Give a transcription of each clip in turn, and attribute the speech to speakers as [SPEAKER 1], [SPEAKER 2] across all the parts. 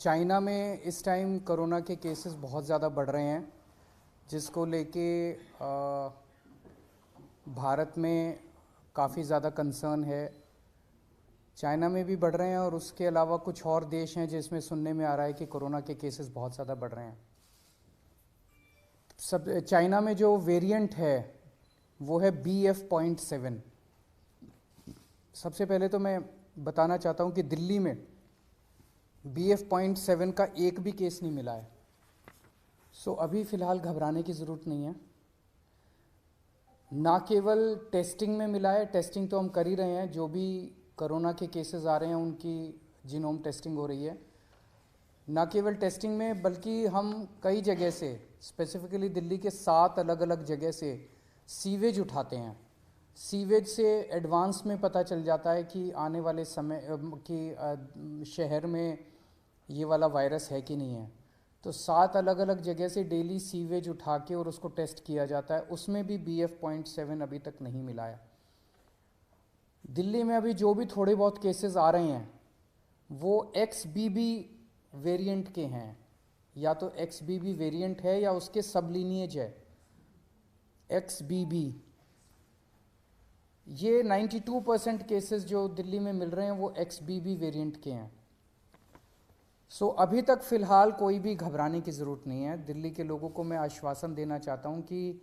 [SPEAKER 1] China में इस time corona के केसेस बहुत ज़्यादा बढ़ रहे हैं, जिसको लेके भारत में काफ़ी ज़्यादा कंसर्न है। चाइना में भी बढ़ रहे हैं और उसके अलावा कुछ और देश हैं जिसमें सुनने में आ रहा है कि कोरोना के केसेस बहुत ज़्यादा बढ़ रहे हैं। सब चाइना में जो वेरिएंट है वो है BF.7। सबसे पहले तो मैं बताना चाहता हूँ कि दिल्ली में BF.7 का एक भी केस नहीं मिला है। सो अभी फ़िलहाल घबराने की ज़रूरत नहीं है। ना केवल टेस्टिंग में मिला है, टेस्टिंग तो हम कर ही रहे हैं, जो भी कोरोना के केसेस आ रहे हैं उनकी जीनोम टेस्टिंग हो रही है। ना केवल टेस्टिंग में बल्कि हम कई जगह से, स्पेसिफिकली दिल्ली के 7 अलग अलग जगह से सीवेज उठाते हैं। सीवेज से एडवांस में पता चल जाता है कि आने वाले समय कि शहर में ये वाला वायरस है कि नहीं है। तो 7 अलग अलग जगह से डेली सीवेज उठा के और उसको टेस्ट किया जाता है, उसमें भी BF.7 अभी तक नहीं मिला है। दिल्ली में अभी जो भी थोड़े बहुत केसेस आ रहे हैं वो XBB वेरिएंट के हैं, या तो XBB वेरिएंट है या उसके सब लीनिएज है XBB। ये 92% केसेस जो दिल्ली में मिल रहे हैं वो XBB वेरिएंट के हैं। सो अभी तक फ़िलहाल कोई भी घबराने की ज़रूरत नहीं है। दिल्ली के लोगों को मैं आश्वासन देना चाहता हूँ कि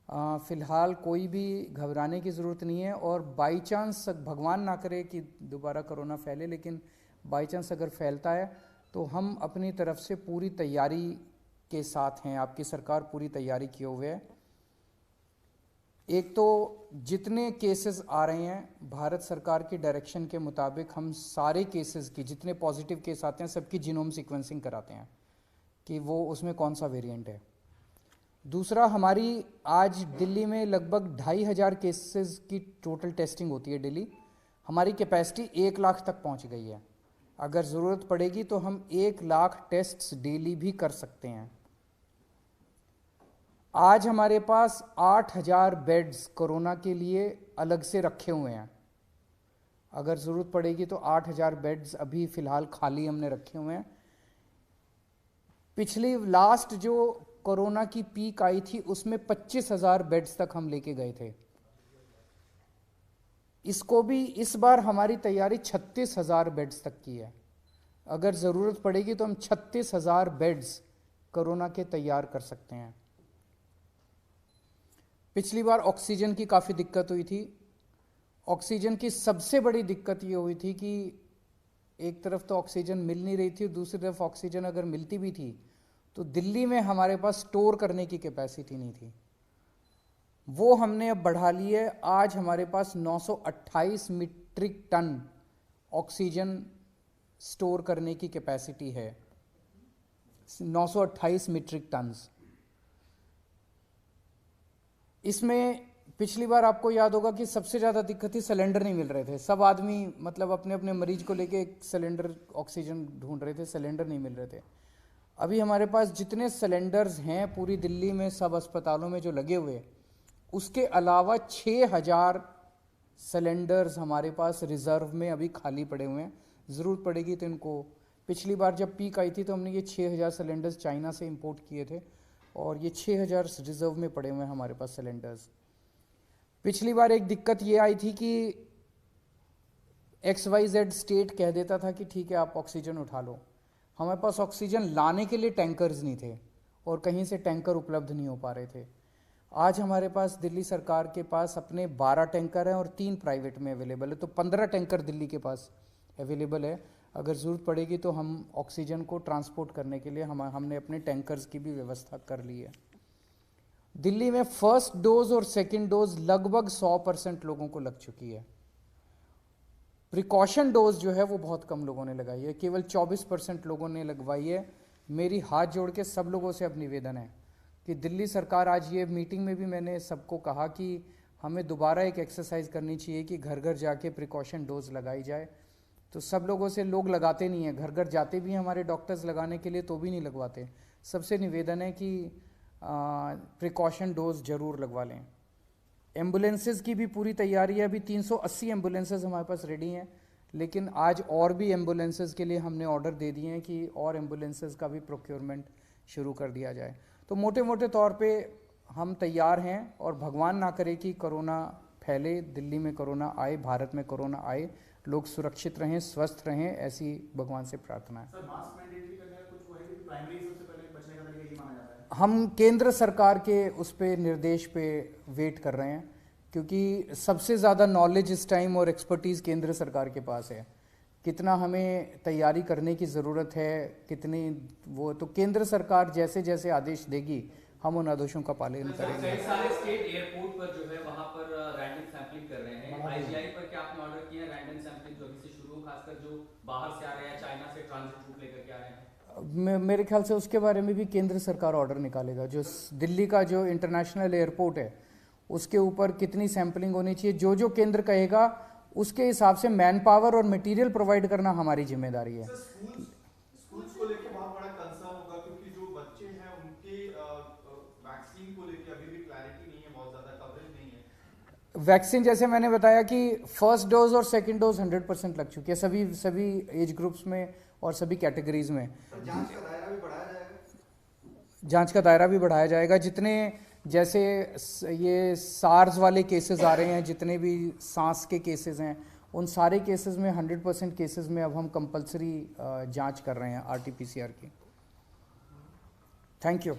[SPEAKER 1] फ़िलहाल कोई भी घबराने की ज़रूरत नहीं है। और बाई चांस, भगवान ना करे कि दोबारा कोरोना फैले, लेकिन बाई चांस अगर फैलता है तो हम अपनी तरफ से पूरी तैयारी के साथ हैं। आपकी सरकार पूरी तैयारी किए हुए है। एक तो जितने केसेस आ रहे हैं, भारत सरकार की डायरेक्शन के मुताबिक हम सारे केसेस की, जितने पॉजिटिव केस आते हैं सबकी जीनोम सीक्वेंसिंग कराते हैं कि वो उसमें कौन सा वेरिएंट है। दूसरा, हमारी आज दिल्ली में लगभग 2500 केसेस की टोटल टेस्टिंग होती है डेली। हमारी कैपेसिटी 1 लाख तक पहुंच गई है। अगर ज़रूरत पड़ेगी तो हम 1 लाख टेस्ट्स डेली भी कर सकते हैं। आज हमारे पास 8000 बेड्स कोरोना के लिए अलग से रखे हुए हैं। अगर ज़रूरत पड़ेगी तो 8000 बेड्स अभी फ़िलहाल खाली हमने रखे हुए हैं। पिछली लास्ट जो कोरोना की पीक आई थी उसमें 25,000 बेड्स तक हम लेके गए थे। इसको भी इस बार हमारी तैयारी 36,000 बेड्स तक की है। अगर ज़रूरत पड़ेगी तो हम 36,000 बेड्स कोरोना के तैयार कर सकते हैं। पिछली बार ऑक्सीजन की काफ़ी दिक्कत हुई थी। ऑक्सीजन की सबसे बड़ी दिक्कत ये हुई थी कि एक तरफ तो ऑक्सीजन मिल नहीं रही थी, दूसरी तरफ ऑक्सीजन अगर मिलती भी थी तो दिल्ली में हमारे पास स्टोर करने की कैपेसिटी नहीं थी। वो हमने अब बढ़ा ली है। आज हमारे पास 928 मीट्रिक टन ऑक्सीजन स्टोर करने की कैपेसिटी है। 928 मीट्रिक टन्स। इसमें पिछली बार आपको याद होगा कि सबसे ज़्यादा दिक्कत थी, सिलेंडर नहीं मिल रहे थे। सब आदमी मतलब अपने अपने मरीज को लेके एक सिलेंडर ऑक्सीजन ढूंढ रहे थे, सिलेंडर नहीं मिल रहे थे। अभी हमारे पास जितने सिलेंडर्स हैं पूरी दिल्ली में सब अस्पतालों में जो लगे हुए, उसके अलावा 6000 सिलेंडर्स हमारे पास रिज़र्व में अभी खाली पड़े हुए हैं। ज़रूरत पड़ेगी तो इनको, पिछली बार जब पीक आई थी तो हमने ये 6000 सिलेंडर्स चाइना से इंपोर्ट किए थे और ये 6000 रिजर्व में पड़े हुए हैं हमारे पास सिलेंडर्स। पिछली बार एक दिक्कत ये आई थी कि XYZ स्टेट कह देता था कि ठीक है आप ऑक्सीजन उठा लो। हमारे पास ऑक्सीजन लाने के लिए टैंकर्स नहीं थे और कहीं से टैंकर उपलब्ध नहीं हो पा रहे थे। आज हमारे पास दिल्ली सरकार के पास अपने 12 टैंकर हैं और 3 प्राइवेट में अवेलेबल है, तो 15 टैंकर दिल्ली के पास अवेलेबल है। अगर ज़रूरत पड़ेगी तो हम ऑक्सीजन को ट्रांसपोर्ट करने के लिए हमने अपने टैंकर्स की भी व्यवस्था कर ली है। दिल्ली में फर्स्ट डोज और सेकंड डोज लगभग 100% लोगों को लग चुकी है। प्रिकॉशन डोज जो है वो बहुत कम लोगों ने लगाई है, केवल 24% लोगों ने लगवाई है। मेरी हाथ जोड़ के सब लोगों से अब निवेदन है कि दिल्ली सरकार, आज ये मीटिंग में भी मैंने सबको कहा कि हमें दोबारा एक एक्सरसाइज करनी चाहिए कि घर घर जाके प्रिकॉशन डोज लगाई जाए। तो सब लोगों से, लोग लगाते नहीं हैं, घर घर जाते भी हैं हमारे डॉक्टर्स लगाने के लिए तो भी नहीं लगवाते। सबसे निवेदन है कि प्रिकॉशन डोज ज़रूर लगवा लें। एम्बुलेंसेज की भी पूरी तैयारी है। अभी 380 एम्बुलेंसेज हमारे पास रेडी हैं, लेकिन आज और भी एम्बुलेंसेस के लिए हमने ऑर्डर दे दिए हैं कि और एम्बुलेंसेस का भी प्रोक्योरमेंट शुरू कर दिया जाए। तो मोटे मोटे तौर पे हम तैयार हैं, और भगवान ना करे कि कोरोना फैले, दिल्ली में कोरोना आए, भारत में कोरोना आए, लोग सुरक्षित रहें, स्वस्थ रहें, ऐसी भगवान से प्रार्थना है।
[SPEAKER 2] सर, मास्क मैंडेटरी करने का कुछ वो है कि प्राइमरी सबसे पहले बचने का तरीका ये माना जाता है?
[SPEAKER 1] हम केंद्र सरकार के उस पे निर्देश पे वेट कर रहे हैं, क्योंकि सबसे ज़्यादा नॉलेज इस टाइम और एक्सपर्टीज़ केंद्र सरकार के पास है। कितना हमें तैयारी करने की ज़रूरत है, कितनी वो, तो केंद्र सरकार जैसे जैसे आदेश देगी हम उन आदेशों का पालन करेंगे।
[SPEAKER 3] कई सारे स्टेट एयरपोर्ट पर जो है वहां पर रैंडम सैंपलिंग कर रहे हैं। आईजीआई पर क्या आपने ऑर्डर किया रैंडम सैंपलिंग जो अभी से शुरू हो, खासकर जो बाहर से आ रहे हैं, चाइना से ट्रांजिट रूट लेकर के आ रहे हैं?
[SPEAKER 1] मेरे ख्याल से उसके बारे में भी केंद्र सरकार ऑर्डर निकालेगा। जो दिल्ली का जो इंटरनेशनल एयरपोर्ट है उसके ऊपर कितनी सैंपलिंग होनी चाहिए, जो जो केंद्र कहेगा उसके हिसाब से मैन पावर और मटेरियल प्रोवाइड करना हमारी जिम्मेदारी है।
[SPEAKER 2] स्कूल्स को लेके बहुत बड़ा कंसर्न होगा, क्योंकि जो बच्चे हैं उनके वैक्सीन को लेके अभी भी क्लैरिटी नहीं है, बहुत ज्यादा कवरेज नहीं है।
[SPEAKER 1] वैक्सीन जैसे मैंने बताया कि फर्स्ट डोज और सेकंड डोज 100% लग चुकी है सभी एज ग्रुप्स में और सभी कैटेगरीज में।
[SPEAKER 2] जांच का दायरा भी बढ़ाया जाएगा?
[SPEAKER 1] जांच का दायरा भी बढ़ाया जाएगा। जितने जैसे ये सार्स वाले केसेस आ रहे हैं, जितने भी सांस के केसेस हैं, उन सारे केसेस में 100% केसेस में अब हम कंपलसरी जांच कर रहे हैं RT-PCR की। Thank you.